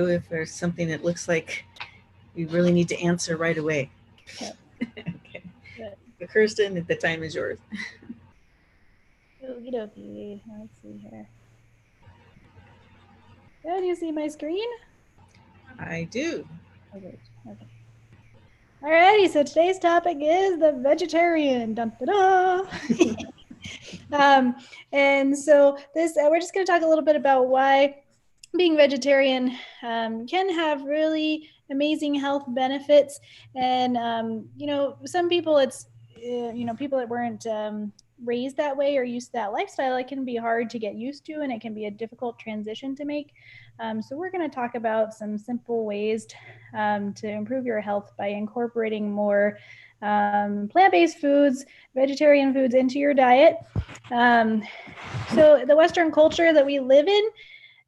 if there's something that looks like we really need to answer right away. Yep. Okay. But Kirsten, the time is yours. Okie dokie. Let's see here. Can you see my screen? I do. Oh, great. Okay. Alrighty, so today's topic is the vegetarian. Dun, da, da. And so this, we're just going to talk a little bit about why being vegetarian can have really amazing health benefits. And, you know, some people, it's, you know, people that weren't raised that way or used to that lifestyle, it can be hard to get used to, and it can be a difficult transition to make. So we're going to talk about some simple ways to improve your health by incorporating more plant-based foods, vegetarian foods into your diet. So the Western culture that we live in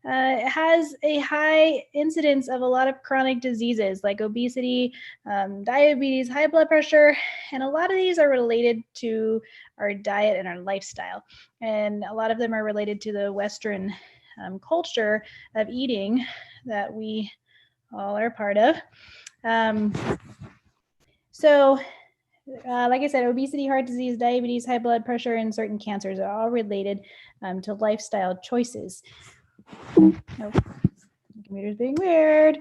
has a high incidence of a lot of chronic diseases like obesity, diabetes, high blood pressure, and a lot of these are related to our diet and our lifestyle. And a lot of them are related to the Western culture of eating that we all are part of. So like I said, obesity, heart disease, diabetes, high blood pressure, and certain cancers are all related to lifestyle choices. Oh, the computer's being weird.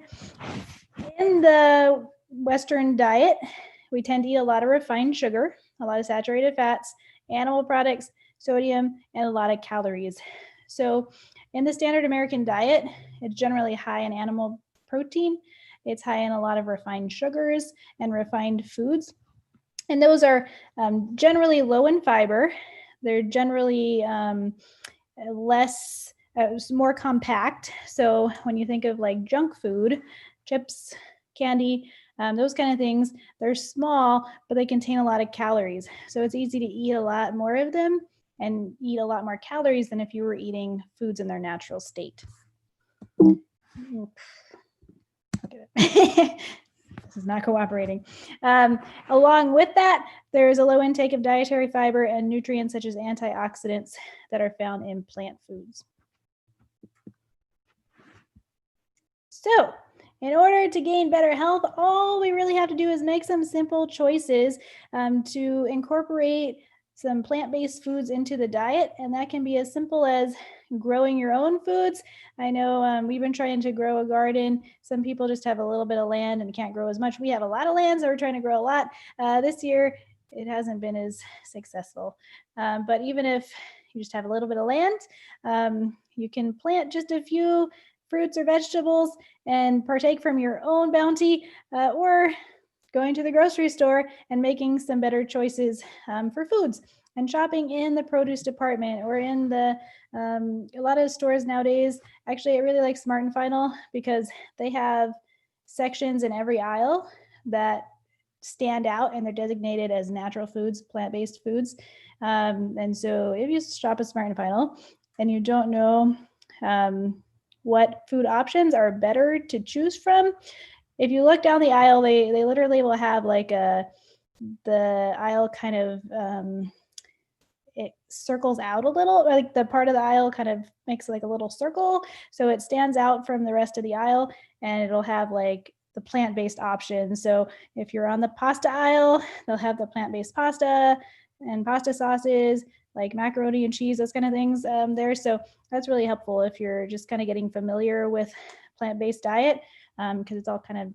In the Western diet, we tend to eat a lot of refined sugar, a lot of saturated fats, animal products, sodium, and a lot of calories. So in the standard American diet, it's generally high in animal protein. It's high in a lot of refined sugars and refined foods. And those are generally low in fiber. They're generally more compact. So when you think of like junk food, chips, candy, those kind of things, they're small, but they contain a lot of calories. So it's easy to eat a lot more of them and eat a lot more calories than if you were eating foods in their natural state. This is not cooperating. Along with that, there is a low intake of dietary fiber and nutrients such as antioxidants that are found in plant foods. So, in order to gain better health, all we really have to do is make some simple choices to incorporate some plant-based foods into the diet, and that can be as simple as growing your own foods. I know we've been trying to grow a garden. Some people just have a little bit of land and can't grow as much. We have a lot of land, so we're trying to grow a lot. This year, it hasn't been as successful. But even if you just have a little bit of land, you can plant just a few fruits or vegetables and partake from your own bounty, or going to the grocery store and making some better choices for foods and shopping in the produce department or in the a lot of stores nowadays. Actually, I really like Smart & Final because they have sections in every aisle that stand out and they're designated as natural foods, plant-based foods. And so if you shop at Smart & Final and you don't know what food options are better to choose from, if you look down the aisle, they literally will have like the aisle kind of, it circles out a little, like the part of the aisle kind of makes like a little circle. So it stands out from the rest of the aisle, and it'll have like the plant-based options. So if you're on the pasta aisle, they'll have the plant-based pasta and pasta sauces, like macaroni and cheese, those kind of things there. So that's really helpful if you're just kind of getting familiar with plant-based diet, because it's all kind of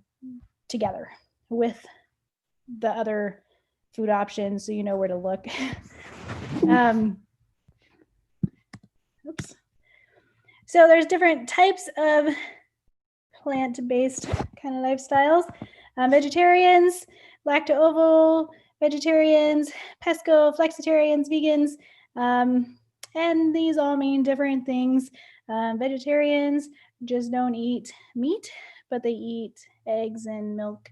together with the other food options, so you know where to look. Oops. So there's different types of plant-based kind of lifestyles. Vegetarians, lacto-ovo vegetarians, pesco, flexitarians, vegans, and these all mean different things. Vegetarians just don't eat meat, but they eat eggs and milk.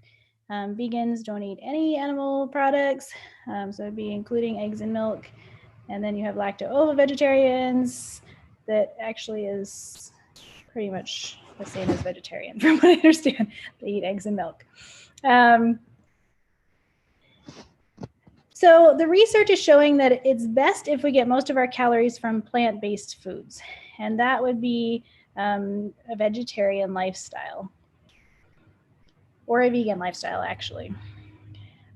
Vegans don't eat any animal products, so it'd be including eggs and milk. And then you have lacto-ovo vegetarians that actually is pretty much the same as vegetarian from what I understand. They eat eggs and milk. So the research is showing that it's best if we get most of our calories from plant-based foods. And that would be a vegetarian lifestyle, or a vegan lifestyle, actually.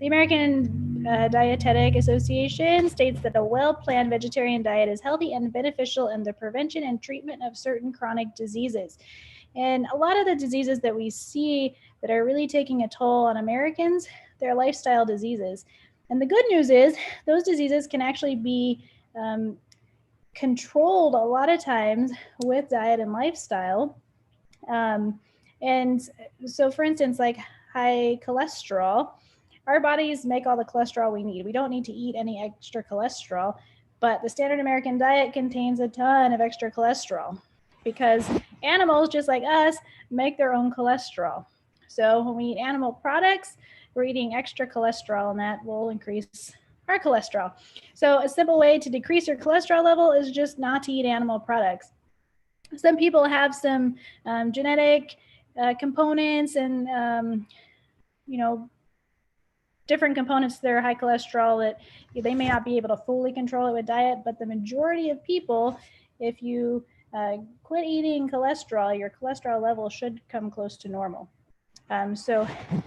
The American Dietetic Association states that a well-planned vegetarian diet is healthy and beneficial in the prevention and treatment of certain chronic diseases. And a lot of the diseases that we see that are really taking a toll on Americans, they're lifestyle diseases. And the good news is those diseases can actually be controlled a lot of times with diet and lifestyle. And so, for instance, like high cholesterol, our bodies make all the cholesterol we need. We don't need to eat any extra cholesterol, but the standard American diet contains a ton of extra cholesterol because animals, just like us, make their own cholesterol. So when we eat animal products, we're eating extra cholesterol, and that will increase our cholesterol. So a simple way to decrease your cholesterol level is just not to eat animal products. Some people have some genetic components and, different components to their high cholesterol that they may not be able to fully control it with diet, but the majority of people, if you quit eating cholesterol, your cholesterol level should come close to normal. So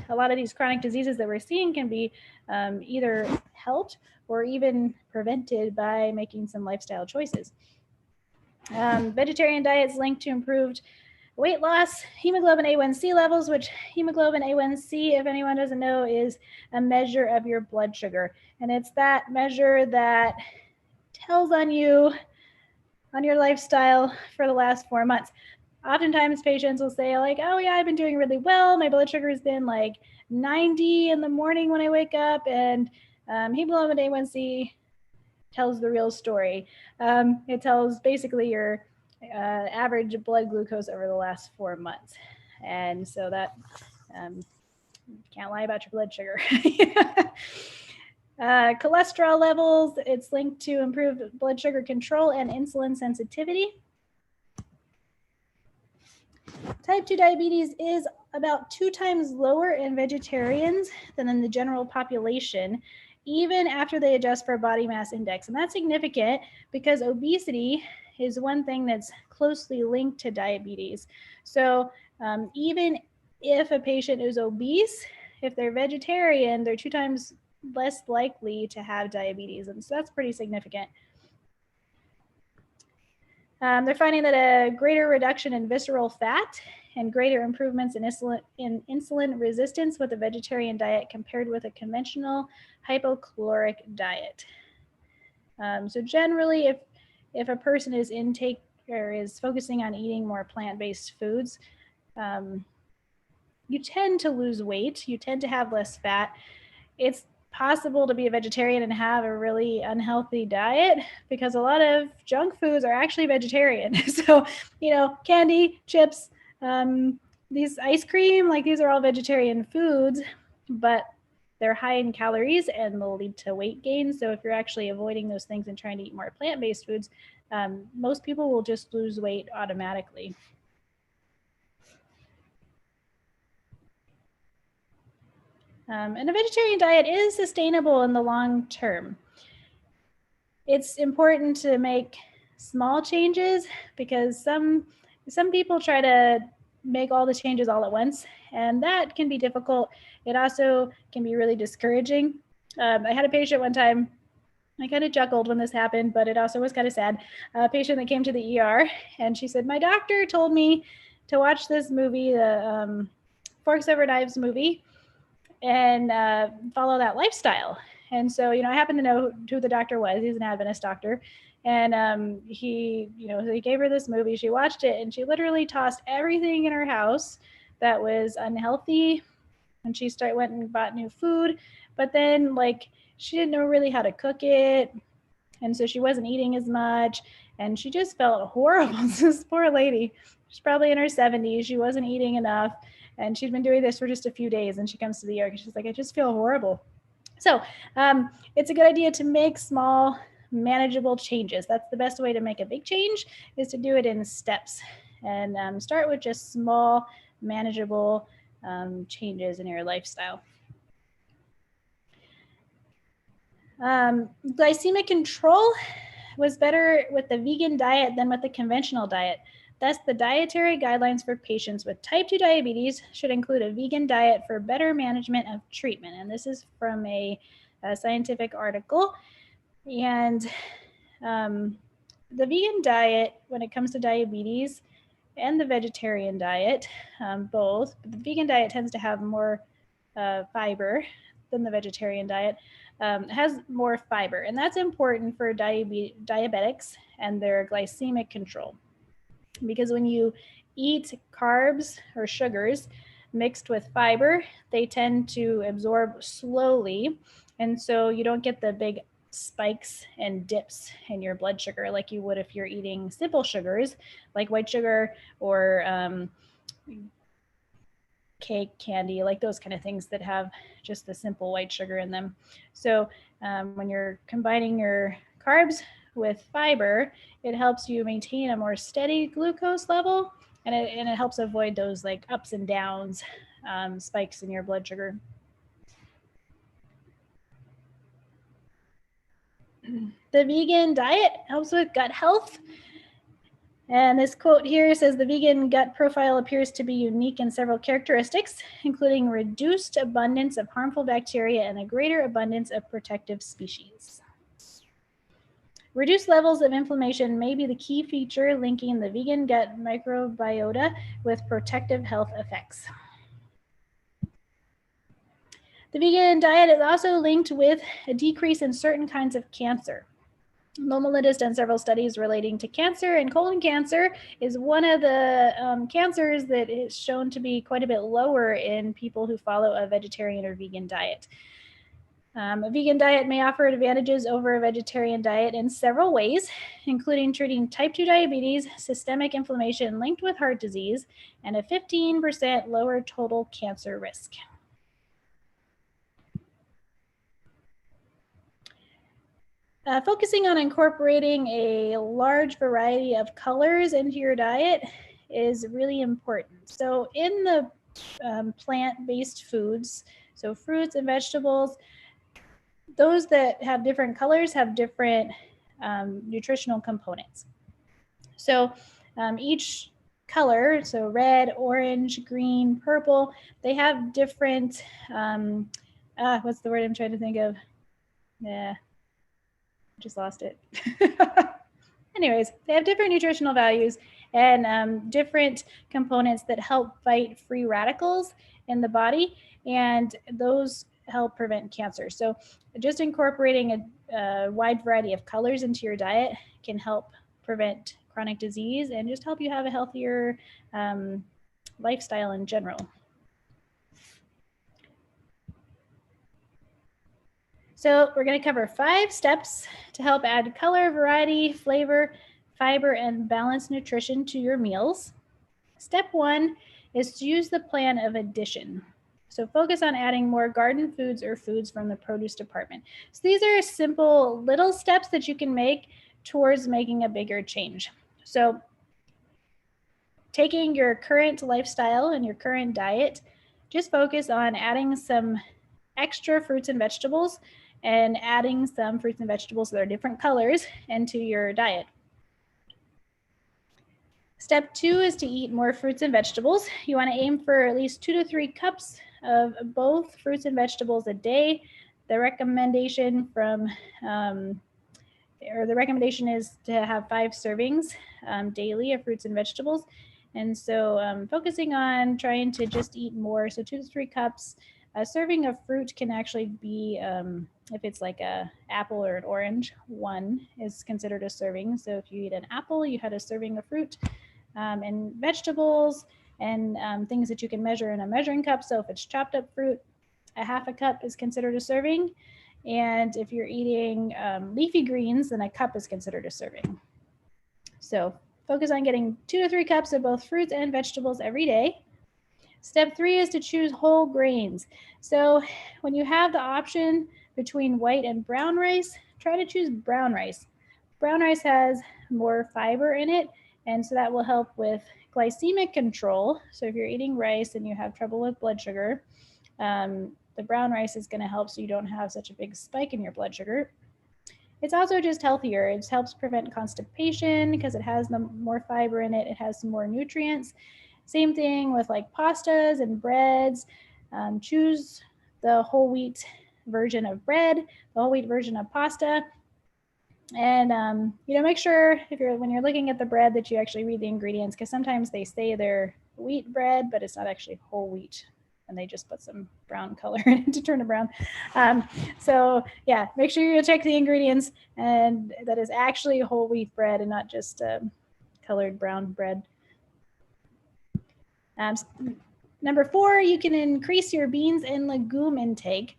a lot of these chronic diseases that we're seeing can be either helped or even prevented by making some lifestyle choices. Vegetarian diets linked to improved weight loss, hemoglobin A1C levels, which hemoglobin A1C, if anyone doesn't know, is a measure of your blood sugar. And it's that measure that tells on you, on your lifestyle for the last 4 months. Oftentimes patients will say like, oh yeah, I've been doing really well. My blood sugar has been like 90 in the morning when I wake up, and hemoglobin A1C tells the real story. It tells basically your average blood glucose over the last 4 months. And so that can't lie about your blood sugar. Cholesterol levels, it's linked to improved blood sugar control and insulin sensitivity. Type 2 diabetes is about 2 times lower in vegetarians than in the general population, even after they adjust for body mass index. And that's significant because obesity is one thing that's closely linked to diabetes. So even if a patient is obese, if they're vegetarian, they're 2 times less likely to have diabetes. And so that's pretty significant. They're finding that a greater reduction in visceral fat and greater improvements in insulin resistance with a vegetarian diet compared with a conventional hypocaloric diet. So generally, if a person is focusing on eating more plant-based foods, you tend to lose weight, you tend to have less fat. It's possible to be a vegetarian and have a really unhealthy diet because a lot of junk foods are actually vegetarian. So, candy, chips, these ice cream, like these are all vegetarian foods, but they're high in calories and they'll lead to weight gain. So if you're actually avoiding those things and trying to eat more plant-based foods, most people will just lose weight automatically. And a vegetarian diet is sustainable in the long term. It's important to make small changes because some people try to make all the changes all at once, and that can be difficult. It also can be really discouraging. I had a patient one time, I kind of chuckled when this happened, but it also was kind of sad. A patient that came to the ER, and she said, my doctor told me to watch this movie, the Forks Over Knives movie, and follow that lifestyle. And so, I happen to know who the doctor was. He's an Adventist doctor. And he gave her this movie. She watched it, and she literally tossed everything in her house that was unhealthy. And she went and bought new food. But then, she didn't know really how to cook it. And so she wasn't eating as much. And she just felt horrible. This poor lady. She's probably in her 70s. She wasn't eating enough. And she'd been doing this for just a few days, and she comes to the ER and she's like, I just feel horrible. So it's a good idea to make small, manageable changes. That's the best way to make a big change, is to do it in steps and start with just small, manageable changes in your lifestyle. Glycemic control was better with the vegan diet than with the conventional diet. Thus, the dietary guidelines for patients with type 2 diabetes should include a vegan diet for better management of treatment. And this is from a scientific article. And the vegan diet, when it comes to diabetes, and the vegetarian diet, both, but the vegan diet tends to have more fiber than the vegetarian diet. It has more fiber, and that's important for diabetics and their glycemic control. Because when you eat carbs or sugars mixed with fiber, they tend to absorb slowly, and so you don't get the big spikes and dips in your blood sugar like you would if you're eating simple sugars like white sugar or cake, candy, like those kind of things that have just the simple white sugar in them. So when you're combining your carbs with fiber, it helps you maintain a more steady glucose level, and it helps avoid those like ups and downs, spikes in your blood sugar. The vegan diet helps with gut health. And this quote here says the vegan gut profile appears to be unique in several characteristics, including reduced abundance of harmful bacteria and a greater abundance of protective species. Reduced levels of inflammation may be the key feature linking the vegan gut microbiota with protective health effects. The vegan diet is also linked with a decrease in certain kinds of cancer. Loma Linda has done several studies relating to cancer, and colon cancer is one of the cancers that is shown to be quite a bit lower in people who follow a vegetarian or vegan diet. A vegan diet may offer advantages over a vegetarian diet in several ways, including treating type 2 diabetes, systemic inflammation linked with heart disease, and a 15% lower total cancer risk. Focusing on incorporating a large variety of colors into your diet is really important. So in the plant-based foods, so fruits and vegetables, those that have different colors have different nutritional components. So each color, so red, orange, green, purple, they have different, what's the word I'm trying to think of? Yeah. Just lost it. Anyways, they have different nutritional values and different components that help fight free radicals in the body, and those help prevent cancer. So just incorporating a wide variety of colors into your diet can help prevent chronic disease and just help you have a healthier lifestyle in general. So we're going to cover 5 steps to help add color, variety, flavor, fiber, and balanced nutrition to your meals. Step 1 is to use the plan of addition. So focus on adding more garden foods or foods from the produce department. So these are simple little steps that you can make towards making a bigger change. So taking your current lifestyle and your current diet, just focus on adding some extra fruits and vegetables and adding some fruits and vegetables that are different colors into your diet. Step 2 is to eat more fruits and vegetables. You want to aim for at least 2 to 3 cups of both fruits and vegetables a day. The recommendation is to have 5 servings daily of fruits and vegetables. And so focusing on trying to just eat more, so 2 to 3 cups. A serving of fruit can actually be, if it's like an apple or an orange, 1 is considered a serving. So if you eat an apple, you had a serving of fruit, and vegetables and things that you can measure in a measuring cup. So if it's chopped up fruit, a half a cup is considered a serving. And if you're eating leafy greens, then a cup is considered a serving. So focus on getting 2 to 3 cups of both fruits and vegetables every day. Step 3 is to choose whole grains. So when you have the option between white and brown rice, try to choose brown rice. Brown rice has more fiber in it, and so that will help with glycemic control. So if you're eating rice and you have trouble with blood sugar, the brown rice is going to help so you don't have such a big spike in your blood sugar. it's also just healthier. It helps prevent constipation because it has more fiber in it. It has some more nutrients. Same thing with like pastas and breads. Choose the whole wheat version of bread, the whole wheat version of pasta. And make sure when you're looking at the bread that you actually read the ingredients, because sometimes they say they're wheat bread, but it's not actually whole wheat, and they just put some brown color in it to turn it brown. So yeah, make sure you check the ingredients, and that is actually whole wheat bread and not just colored brown bread. Number 4, you can increase your beans and legume intake.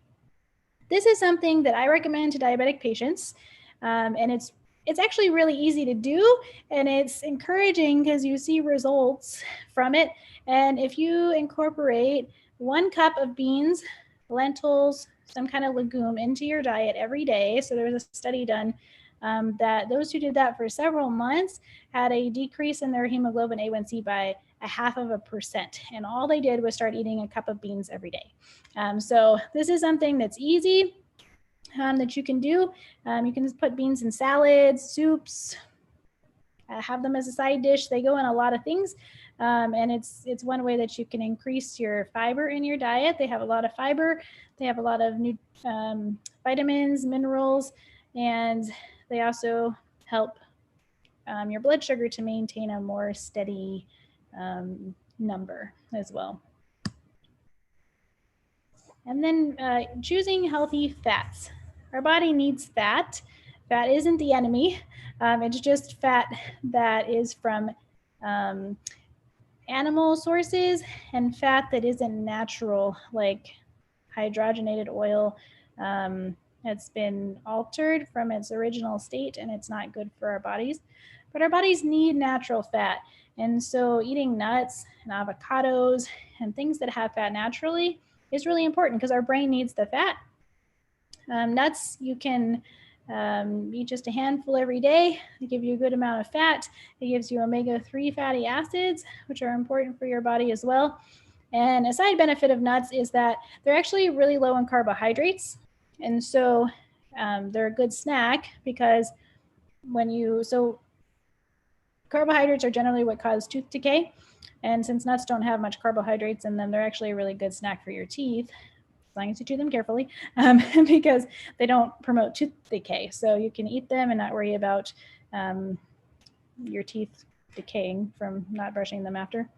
This is something that I recommend to diabetic patients, and it's actually really easy to do, and it's encouraging because you see results from it. And if you incorporate 1 cup of beans, lentils, some kind of legume into your diet every day, so there was a study done that those who did that for several months had a decrease in their hemoglobin A1C by 0.5%, and all they did was start eating a cup of beans every day. So this is something that's easy that you can do. You can just put beans in salads, soups, have them as a side dish. They go in a lot of things, and it's one way that you can increase your fiber in your diet. They have a lot of fiber. They have a lot of new vitamins, minerals, and they also help your blood sugar to maintain a more steady number as well. And then choosing healthy fats. Our body needs fat. Fat isn't the enemy. It's just fat that is from animal sources and fat that isn't natural, like hydrogenated oil. It's been altered from its original state, and it's not good for our bodies. But our bodies need natural fat. And so eating nuts and avocados and things that have fat naturally is really important because our brain needs the fat. Nuts, you can eat just a handful every day. They give you a good amount of fat. It gives you omega-3 fatty acids, which are important for your body as well. And a side benefit of nuts is that they're actually really low in carbohydrates. And so they're a good snack because carbohydrates are generally what cause tooth decay. And since nuts don't have much carbohydrates in them, they're actually a really good snack for your teeth, as long as you chew them carefully, because they don't promote tooth decay. So you can eat them and not worry about your teeth decaying from not brushing them after.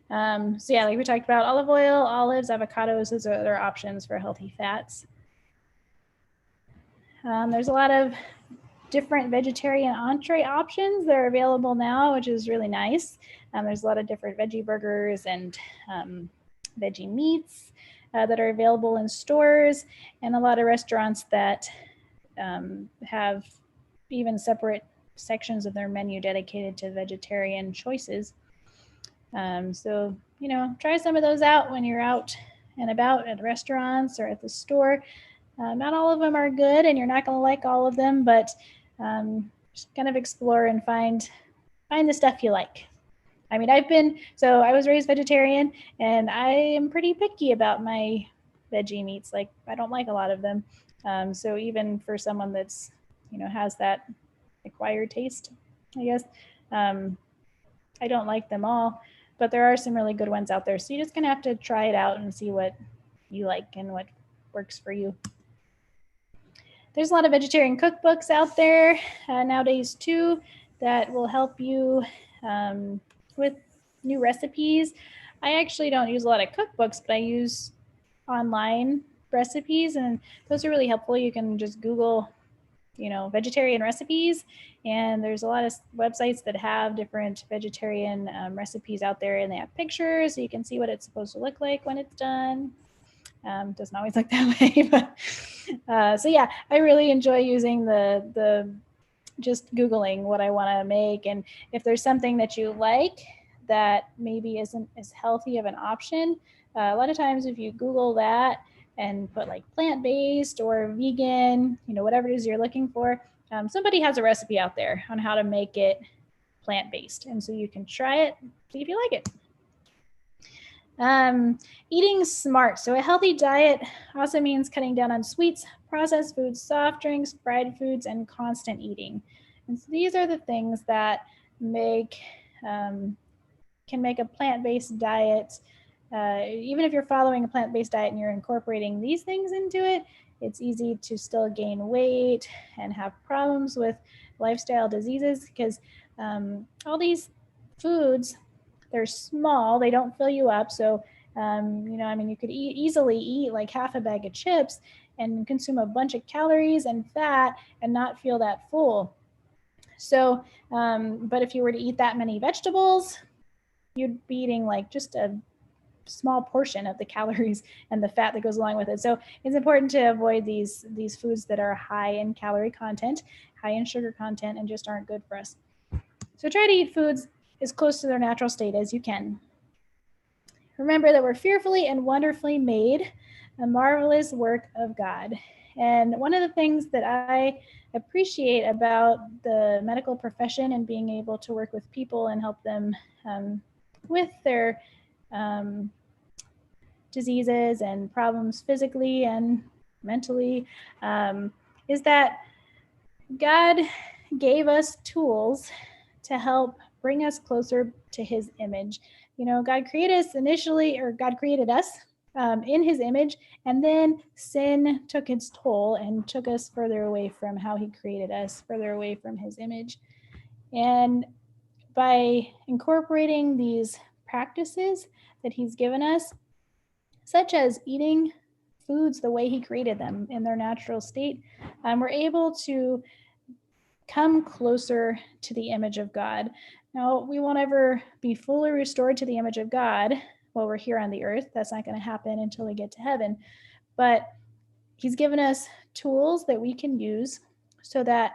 So yeah, like we talked about, olive oil, olives, avocados, those are other options for healthy fats. There's a lot of different vegetarian entree options that are available now, which is really nice. There's a lot of different veggie burgers and veggie meats that are available in stores, and a lot of restaurants that have even separate sections of their menu dedicated to vegetarian choices. So, try some of those out when you're out and about at restaurants or at the store. Not all of them are good, and you're not going to like all of them, but just kind of explore and find the stuff you like. I mean, I was raised vegetarian, and I am pretty picky about my veggie meats. Like, I don't like a lot of them. So even for someone that's, has that acquired taste, I guess, I don't like them all, but there are some really good ones out there. So you're just going to have to try it out and see what you like and what works for you. There's a lot of vegetarian cookbooks out there nowadays too that will help you with new recipes. I actually don't use a lot of cookbooks, but I use online recipes, and those are really helpful. You can just Google, vegetarian recipes, and there's a lot of websites that have different vegetarian recipes out there, and they have pictures so you can see what it's supposed to look like when it's done. Doesn't always look that way, but so yeah, I really enjoy using the just Googling what I want to make. And if there's something that you like that maybe isn't as healthy of an option, a lot of times if you Google that and put like plant-based or vegan, whatever it is you're looking for, somebody has a recipe out there on how to make it plant-based. And so you can try it, see if you like it. Eating smart. So a healthy diet also means cutting down on sweets, processed foods, soft drinks, fried foods, and constant eating. And so these are the things that make can make a plant-based diet. Even if you're following a plant-based diet and you're incorporating these things into it, it's easy to still gain weight and have problems with lifestyle diseases because all these foods, they're small, they don't fill you up. So, you could easily eat like half a bag of chips and consume a bunch of calories and fat and not feel that full. So, but if you were to eat that many vegetables, you'd be eating like just a small portion of the calories and the fat that goes along with it. So it's important to avoid these foods that are high in calorie content, high in sugar content, and just aren't good for us. So try to eat foods as close to their natural state as you can. Remember that we're fearfully and wonderfully made, a marvelous work of God. And one of the things that I appreciate about the medical profession and being able to work with people and help them with their diseases and problems physically and mentally is that God gave us tools to help bring us closer to his image. God created us initially, or God created us in his image, and then sin took its toll and took us further away from how he created us, further away from his image. And by incorporating these practices that he's given us, such as eating foods the way he created them in their natural state, we're able to come closer to the image of God. Now, we won't ever be fully restored to the image of God while we're here on the earth. That's not going to happen until we get to heaven. But he's given us tools that we can use so that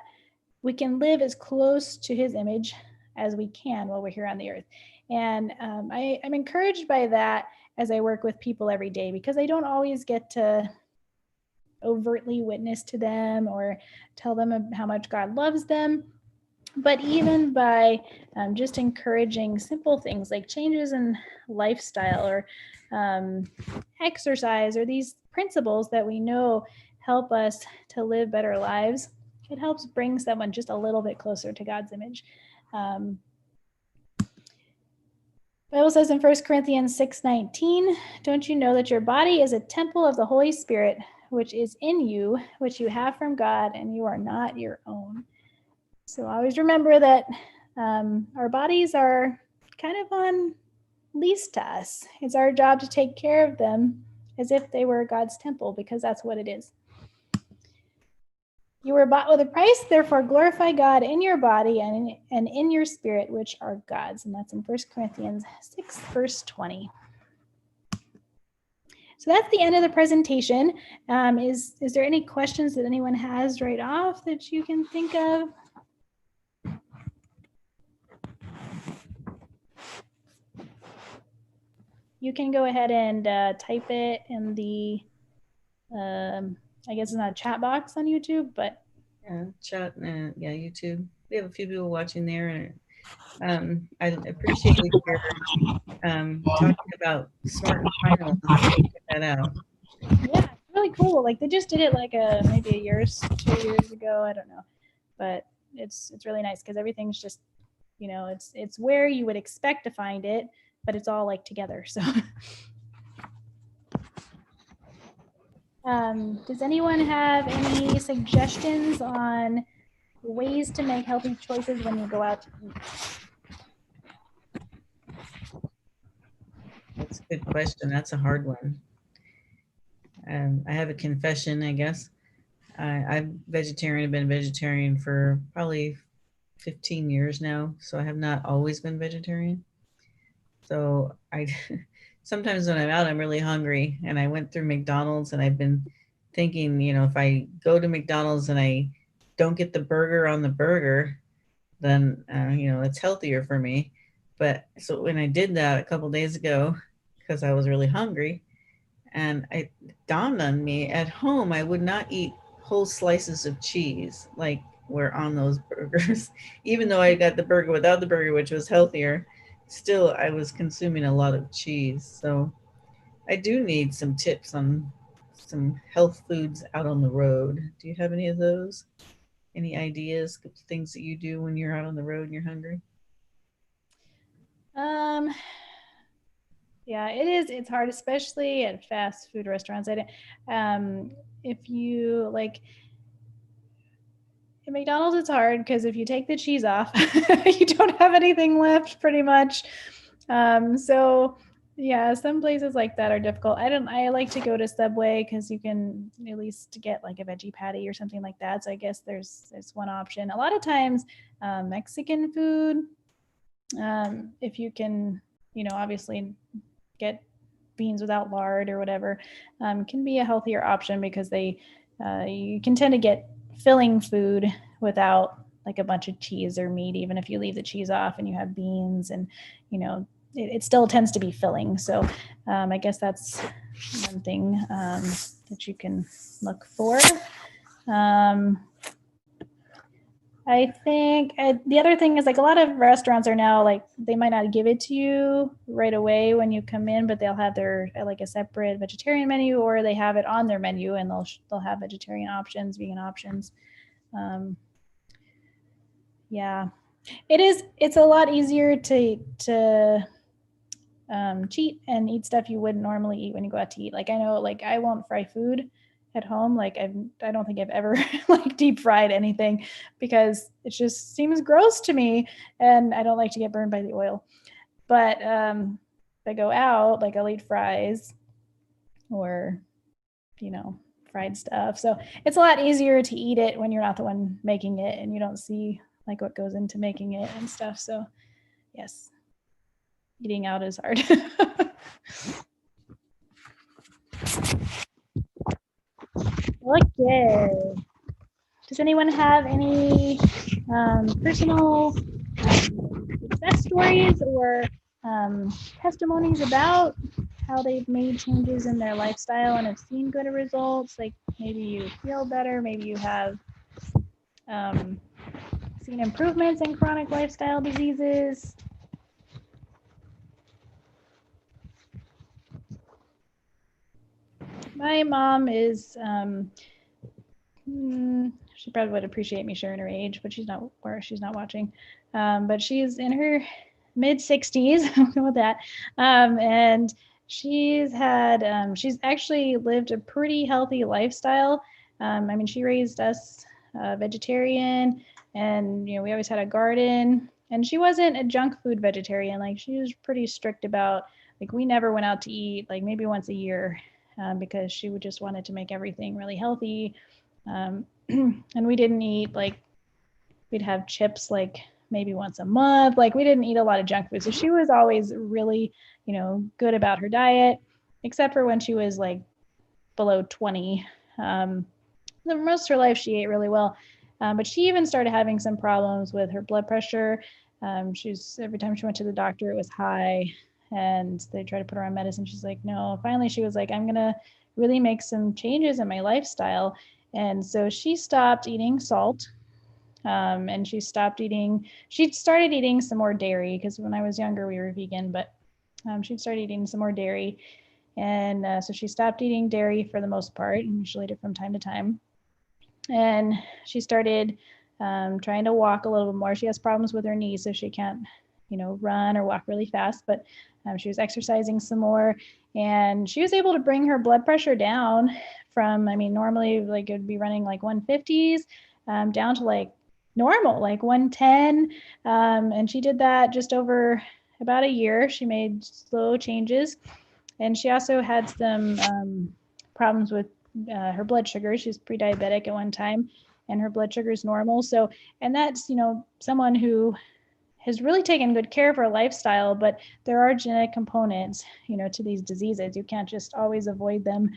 we can live as close to his image as we can while we're here on the earth. And I'm encouraged by that as I work with people every day, because I don't always get to overtly witness to them or tell them how much God loves them. But even by just encouraging simple things like changes in lifestyle or exercise, or these principles that we know help us to live better lives, it helps bring someone just a little bit closer to God's image. Bible says in 1 Corinthians 6:19, don't you know that your body is a temple of the Holy Spirit, which is in you, which you have from God, and you are not your own. So always remember that our bodies are kind of on lease to us. It's our job to take care of them as if they were God's temple, because that's what it is. You were bought with a price, therefore glorify God in your body and in your spirit, which are God's. And that's in 1 Corinthians 6, verse 20. So that's the end of the presentation. Is there any questions that anyone has right off that you can think of? You can go ahead and type it in the, I guess it's not a chat box on YouTube, but. Yeah, chat, yeah, YouTube. We have a few people watching there. And I appreciate your talking about smart and final. Check that out. Yeah, it's really cool. Like they just did it like maybe a year, 2 years ago. I don't know, but it's really nice because everything's just, it's where you would expect to find it, but it's all like together. So, does anyone have any suggestions on ways to make healthy choices when you go out to eat? That's a good question. That's a hard one. I have a confession, I guess. I'm vegetarian. I've been vegetarian for probably 15 years now. So I have not always been vegetarian. So sometimes when I'm out, I'm really hungry. And I went through McDonald's and I've been thinking, if I go to McDonald's and I don't get the burger on the burger, then, it's healthier for me. But so when I did that a couple days ago, because I was really hungry, and it dawned on me, at home, I would not eat whole slices of cheese like were on those burgers, even though I got the burger without the burger, which was healthier. still I was consuming a lot of cheese. So I do need some tips on some health foods out on the road. Do you have any of those? Any ideas, things that you do when you're out on the road and you're hungry? Um, yeah, it is. It's hard, especially at fast food restaurants. If you like at McDonald's, it's hard because if you take the cheese off, you don't have anything left pretty much. So yeah, some places like that are difficult. I like to go to Subway because you can at least get like a veggie patty or something like that. So I guess there's one option. A lot of times, Mexican food, if you can, obviously get beans without lard or whatever, can be a healthier option because you can tend to get filling food without like a bunch of cheese or meat, even if you leave the cheese off and you have beans, and it still tends to be filling. So I guess that's one thing that you can look for. I think the other thing is like a lot of restaurants are now like they might not give it to you right away when you come in, but they'll have their like a separate vegetarian menu, or they have it on their menu and they'll have vegetarian options, vegan options. Yeah, it's a lot easier to cheat and eat stuff you wouldn't normally eat when you go out to eat. Like I know, like I won't fry food at home. Like I don't think I've ever like deep fried anything because it just seems gross to me, and I don't like to get burned by the oil. But if I go out, like I'll eat fries or fried stuff. So it's a lot easier to eat it when you're not the one making it and you don't see like what goes into making it and stuff. So yes, eating out is hard. Okay. Does anyone have any personal success stories or testimonies about how they've made changes in their lifestyle and have seen good results? Like maybe you feel better, maybe you have seen improvements in chronic lifestyle diseases. My mom is, she probably would appreciate me sharing her age, but she's not watching. But she's in her mid 60s, I'll go with that. And she's actually lived a pretty healthy lifestyle. I mean, she raised us vegetarian, and we always had a garden, and she wasn't a junk food vegetarian. Like she was pretty strict about, like, we never went out to eat, like maybe once a year, because she would just wanted to make everything really healthy. And we didn't eat, like, we'd have chips like maybe once a month. Like we didn't eat a lot of junk food. So she was always really, good about her diet, except for when she was like below 20. The most of her life she ate really well. But she even started having some problems with her blood pressure. Every time she went to the doctor, it was high, and they tried to put her on medicine. She's like, no. Finally, she was like, I'm going to really make some changes in my lifestyle. And so she stopped eating salt. And she started eating some more dairy, because when I was younger, we were vegan, but she started eating some more dairy. And so she stopped eating dairy for the most part, and she'll eat it from time to time. And she started trying to walk a little bit more. She has problems with her knees, so she can't, run or walk really fast, but she was exercising some more, and she was able to bring her blood pressure down from, I mean, normally like it would be running like 150s down to like normal, like 110. And she did that just over about a year. She made slow changes. And she also had some problems with her blood sugar. She was pre-diabetic at one time, and her blood sugar is normal. So, and that's, someone who has really taken good care of her lifestyle, but there are genetic components, to these diseases. You can't just always avoid them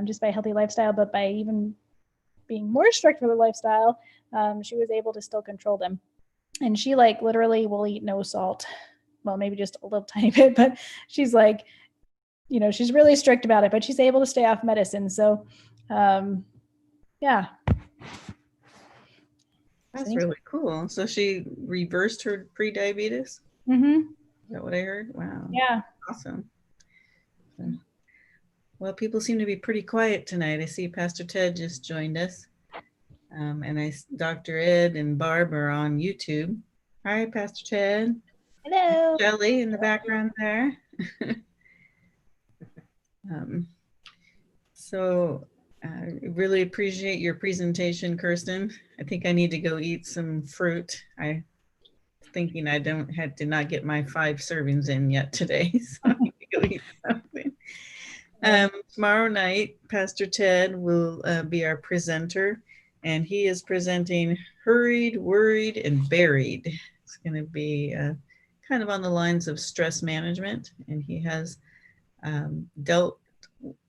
just by a healthy lifestyle, but by even being more strict with her lifestyle, she was able to still control them. And she like literally will eat no salt. Well, maybe just a little tiny bit, but she's like, she's really strict about it, but she's able to stay off medicine. So, yeah. That's really cool. So she reversed her pre-diabetes? Mm-hmm. that what I heard? Wow. Yeah. Awesome. Well, people seem to be pretty quiet tonight. I see Pastor Ted just joined us. And Dr. Ed and Barb are on YouTube. Hi, Pastor Ted. Hello. Shelley in the background there. So I really appreciate your presentation, Kirsten. I think I need to go eat some fruit. I thinking I did not get my 5 servings in yet today, so I need to go eat something. Tomorrow night, Pastor Ted will be our presenter, and he is presenting Hurried, Worried, and Buried. It's going to be kind of on the lines of stress management, and he has dealt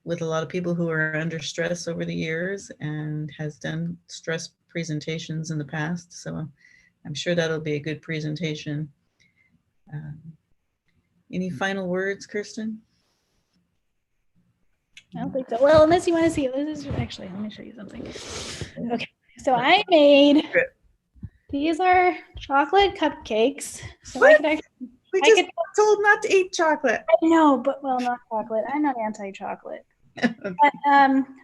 with a lot of people who are under stress over the years and has done stress presentations in the past. So I'm sure that'll be a good presentation. Any final words, Kirsten? I don't think so. Well, unless you want to see it. This is actually, let me show you something. Okay. So I made, these are chocolate cupcakes. So what? I could actually, we just told not to eat chocolate. I know, but well, not chocolate. I'm not anti-chocolate. Okay.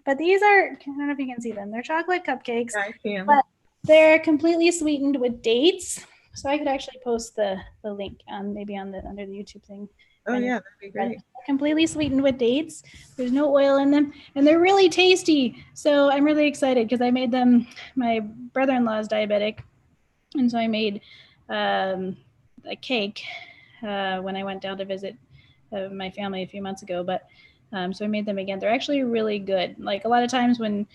But these are, I don't know if you can see them. They're chocolate cupcakes, I can. but they're completely sweetened with dates. So I could actually post the link maybe under the YouTube thing. Oh yeah, that'd be great. Completely sweetened with dates. There's no oil in them, and they're really tasty. So I'm really excited because I made them. My brother-in-law is diabetic, and so I made a cake when I went down to visit my family a few months ago. But so I made them again. They're actually really good. Like a lot of times when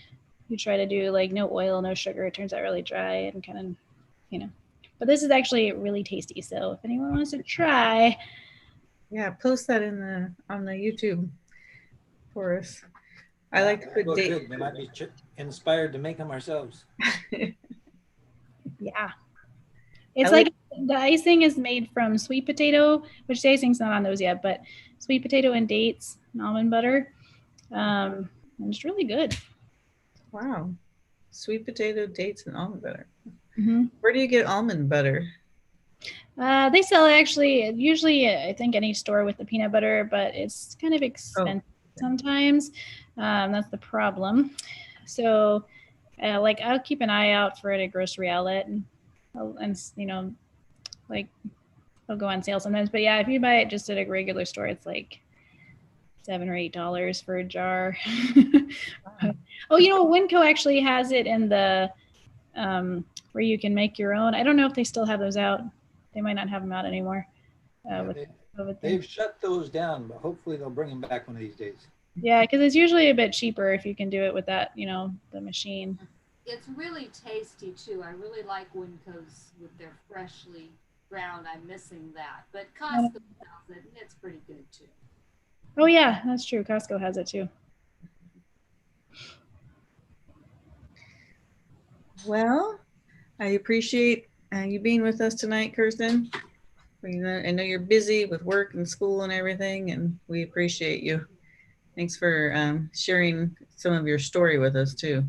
you try to do like no oil, no sugar, it turns out really dry and kind of, you know. But this is actually really tasty. So if anyone wants to try. Yeah, post that on the YouTube for us. I like to put dates. We might be inspired to make them ourselves. Yeah. It's like the icing is made from sweet potato, which the icing's not on those yet, but sweet potato and dates and almond butter. And it's really good. Wow. Sweet potato, dates, and almond butter. Mm-hmm. Where do you get almond butter? They sell actually, usually I think any store with the peanut butter, but it's kind of expensive sometimes. That's the problem. So like I'll keep an eye out for it at a grocery outlet and you know, like they'll go on sale sometimes. But yeah, if you buy it just at a regular store, it's like $7 or $8 for a jar. Oh, you know, Winco actually has it in the where you can make your own. I don't know if they still have those out. They might not have them out anymore. They've shut those down, but hopefully they'll bring them back one of these days. Yeah, because it's usually a bit cheaper if you can do it with that, you know, the machine. It's really tasty too. I really like Winco's with their freshly ground. I'm missing that, but Costco sells it, and it's pretty good too. Oh yeah, that's true. Costco has it too. Well, I appreciate you being with us tonight, Kirsten. I know you're busy with work and school and everything, and we appreciate you. Thanks for sharing some of your story with us too.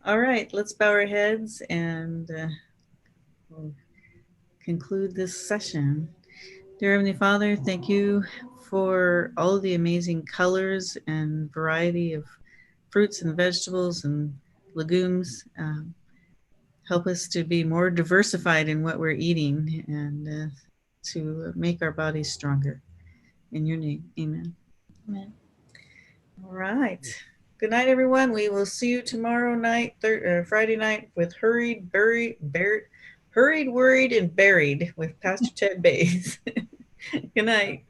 All right, let's bow our heads and we'll conclude this session. Dear Heavenly Father, thank you for all the amazing colors and variety of fruits and vegetables and legumes. Help us to be more diversified in what we're eating and to make our bodies stronger. In your name, amen. Amen. All right. Good night, everyone. We will see you tomorrow night, Friday night with Hurried, Worried, and Buried with Pastor Ted Bays. Good night.